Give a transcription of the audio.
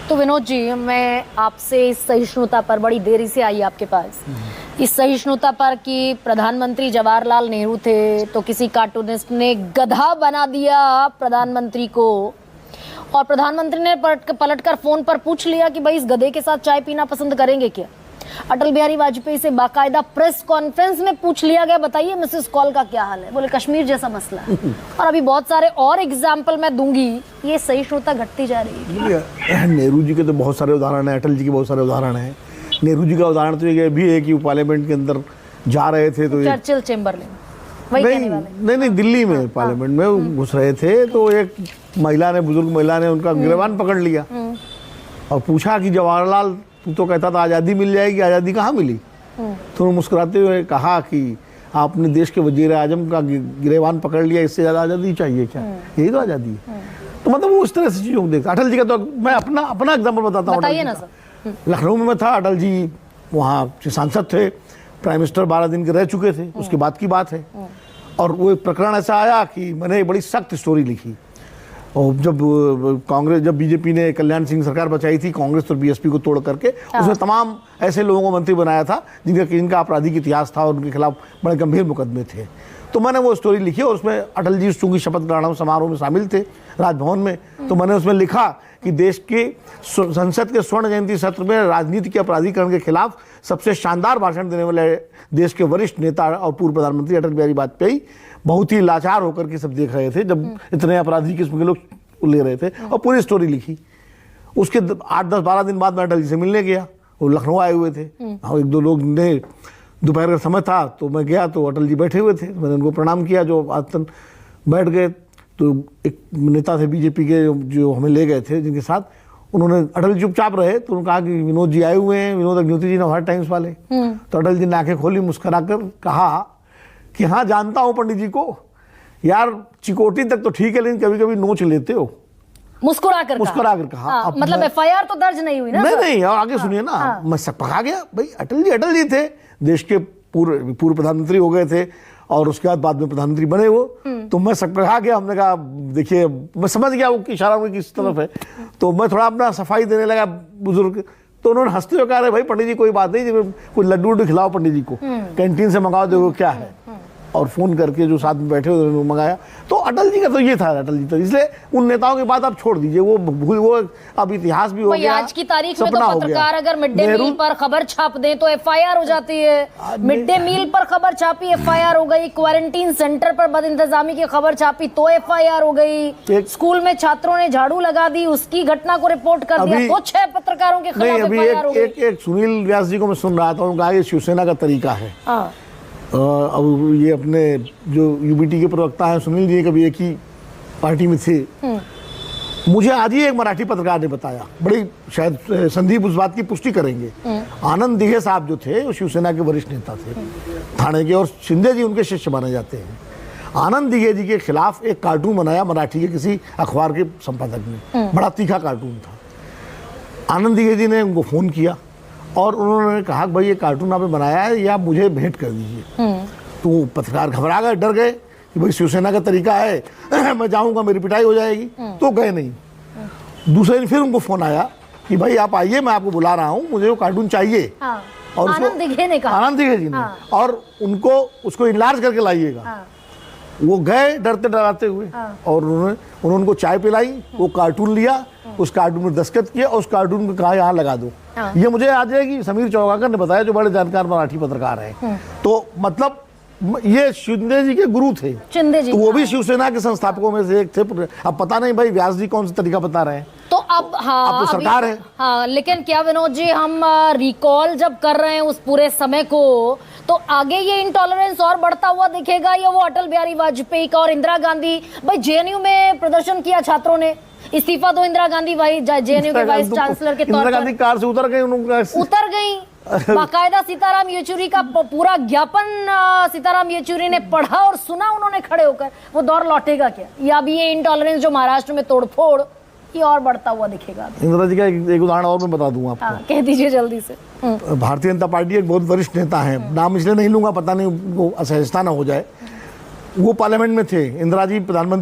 तो विनोद जी, मैं आपसे इस सहिष्णुता पर, बड़ी देरी से आई आपके पास, इस सहिष्णुता पर कि प्रधानमंत्री जवाहरलाल नेहरू थे तो किसी कार्टूनिस्ट ने गधा बना दिया प्रधानमंत्री को, और प्रधानमंत्री ने पलटकर फोन पर पूछ लिया कि भाई इस गधे के साथ चाय पीना पसंद करेंगे क्या। अटल बिहारी वाजपेयी से बाकायदा प्रेस कॉन्फ्रेंस में पूछ लिया गया, बताइए मिसेस कॉल का क्या हाल है, बोले कश्मीर जैसा मसला है। और अभी बहुत सारे और एग्जाम्पल मैं दूंगी, ये सहिष्णुता घटती जा रही है। नेहरू जी के तो बहुत सारे उदाहरण हैं, अटल जी के बहुत सारे उदाहरण हैं। नेहरू जी का उदाहरण तो ये भी है कि वो पार्लियामेंट के अंदर जा रहे थे तो चर्चिल चेम्बरलेन नहीं दिल्ली में पार्लियामेंट में घुस रहे थे तो एक महिला ने, बुजुर्ग महिला ने उनका गिरबान पकड़ लिया और पूछा कि जवाहरलाल, तू तो कहता था आज़ादी मिल जाएगी, आज़ादी कहाँ मिली। तो उन्होंने मुस्कुराते हुए कहा कि आपने देश के वजीर आजम का गिरबान पकड़ लिया, इससे ज़्यादा आज़ादी चाहिए क्या, यही तो आज़ादी है। तो मतलब वो उस तरह से चीज़ों को देखता। अटल जी का तो मैं अपना एग्जाम्पल बताता हूँ। लखनऊ में मैं था, अटल जी वहाँ सांसद थे, प्राइम मिनिस्टर 12 दिन के रह चुके थे, उसके बाद की बात है। और वो एक प्रकरण ऐसा आया कि मैंने एक बड़ी सख्त स्टोरी लिखी। और जब बीजेपी ने कल्याण सिंह सरकार बचाई थी कांग्रेस और बीएसपी को तोड़ करके, उसमें तमाम ऐसे लोगों को मंत्री बनाया था जिनका आपराधिक इतिहास था और उनके खिलाफ बड़े गंभीर मुकदमे थे। तो मैंने वो स्टोरी लिखी और उसमें अटल जी चूंकि शपथ ग्रहण समारोह में शामिल थे राजभवन में, तो मैंने उसमें लिखा कि देश के संसद के स्वर्ण जयंती सत्र में राजनीति के अपराधीकरण के खिलाफ सबसे शानदार भाषण देने वाले देश के वरिष्ठ नेता और पूर्व प्रधानमंत्री अटल बिहारी वाजपेयी बहुत ही लाचार होकर के सब देख रहे थे जब इतने अपराधी किस्म के लोग ले रहे थे, और पूरी स्टोरी लिखी। उसके 8-10-12 दिन बाद मैं अटल जी से मिलने गया, वो लखनऊ आए हुए थे। हाँ, एक दो लोग ने, दोपहर का समय था तो मैं गया तो अटल जी बैठे हुए थे, मैंने उनको प्रणाम किया, जो आसन बैठ गए। तो एक नेता थे बीजेपी के जो हमें ले गए थे जिनके साथ, उन्होंने, अटल जी चुपचाप रहे तो उन्होंने कहा कि विनोद जी आए हुए हैं, विनोद अग्निहोत्री जी नवभारत टाइम्स वाले। तो अटल जी ने आंखें खोली, मुस्कुरा कर कहा कि हाँ जानता हूँ पंडित जी को, यार चिकोटी तक तो ठीक है लेकिन कभी कभी नोच लेते हो। मुस्कुरा कर कहा। मतलब एफआईआर तो दर्ज नहीं हुई ना। नहीं, और आगे सुनिए ना, मैं सकपका गया भाई, अटल जी थे, देश के पूर्व प्रधानमंत्री हो गए थे और उसके बाद में प्रधानमंत्री बने वो। तो मैं सकपका गया, हमने कहा देखिए, मैं समझ गया वो इशारा किस तरफ है, तो मैं थोड़ा अपना सफाई देने लगा बुजुर्ग। तो उन्होंने हंसते हुए कहा, भाई पंडित जी कोई बात नहीं, कोई लड्डू खिलाओ पंडित जी को, कैंटीन से मंगाओ, देखो क्या है। और फोन करके जो साथ में बैठे हुए उन्होंने मंगाया। तो अटल जी का तो ये था, अटल जी तो इसलिए उन नेताओं की बात आप छोड़ दीजिए, वो अब इतिहास भी हो गया। आज की तारीख में तो पत्रकार अगर मिड डे मील पर खबर छाप दें तो एफआईआर हो जाती है। मिड डे मील पर खबर छापी, एफआईआर हो गई। क्वारंटीन सेंटर पर बदइंतजामी की खबर छापी तो एफआईआर हो गई। स्कूल में छात्रों ने झाड़ू लगा दी, उसकी घटना को रिपोर्ट कर दिया तो 6 पत्रकारों के खिलाफ एफआईआर हो गई। एक सुनील व्यास जी को मैं सुन रहा था, उनका ये शिवसेना का तरीका है। अब ये अपने जो यूबीटी के प्रवक्ता हैं सुनील जी, कभी एक ही पार्टी में थे। मुझे आज ही एक मराठी पत्रकार ने बताया, बड़ी शायद संदीप उस बात की पुष्टि करेंगे, आनंद दिघे साहब जो थे वो शिवसेना के वरिष्ठ नेता थे थाने के, और शिंदे जी उनके शिष्य माने जाते हैं। आनंद दिघे जी के खिलाफ एक कार्टून बनाया मराठी के किसी अखबार के संपादक ने, बड़ा तीखा कार्टून था। आनंद दिघे जी ने उनको फोन किया और उन्होंने कहा भाई ये कार्टून आपने बनाया है या मुझे भेंट कर दीजिए। तो पत्रकार घबरा गए, डर गए कि भाई शिवसेना का तरीका है मैं जाऊंगा मेरी पिटाई हो जाएगी, तो गए नहीं। दूसरे दिन फिर उनको फोन आया कि भाई आप आइए, मैं आपको बुला रहा हूँ, मुझे वो कार्टून चाहिए। और आनंद दिघे ने कहा, आनंद दिघे जी ने, और उनको उसको इनलार्ज करके लाइएगा। वो गए डरते डराते हुए और उन्होंने उनको चाय पिलाई, वो कार्टून लिया, उस कार्टून में दस्तखत किया, उस कार्टून को कहा यहाँ लगा दो। ये मुझे आ जाएगी समीर चौगाकर ने बताया, जो बड़े जानकार मराठी पत्रकार हैं। तो मतलब ये शिंदे जी के गुरु थे, शिंदे जी, तो वो भी शिवसेना के संस्थापकों में से एक थे। अब पता नहीं भाई व्यास जी कौन सा तरीका बता रहे हैं। तो अब अब तो सरकार है। हाँ, लेकिन क्या विनोद जी, हम रिकॉल जब कर रहे हैं उस पूरे समय को, तो आगे ये इंटॉलरेंस और बढ़ता हुआ दिखेगा, या वो अटल बिहारी वाजपेयी का और इंदिरा गांधी, भाई जेएनयू में प्रदर्शन किया छात्रों ने, इस्तीफा दो इंदिरा गांधी भाई जेएनयू के वाइस चांसलर के तौर पर। इंदिरा गांधी कार से उतर गई, बाकायदा सीताराम येचुरी का पूरा ज्ञापन सीताराम येचुरी ने पढ़ा और सुना उन्होंने खड़े होकर। वो दौर लौटेगा क्या, या अभी ये इंटॉलरेंस जो महाराष्ट्र में तोड़फोड़, ये और बढ़ता हुआ दिखेगा? इंदिरा जी का एक उदाहरण और मैं बता दूंगा आपको। कह दीजिए जल्दी से। भारतीय जनता पार्टी एक बहुत वरिष्ठ नेता है, नाम इसलिए नहीं लूंगा, पता नहीं उनको असहजता ना हो जाए। वो पार्लियामेंट में थे, इंदिरा जी प्रधानमंत्री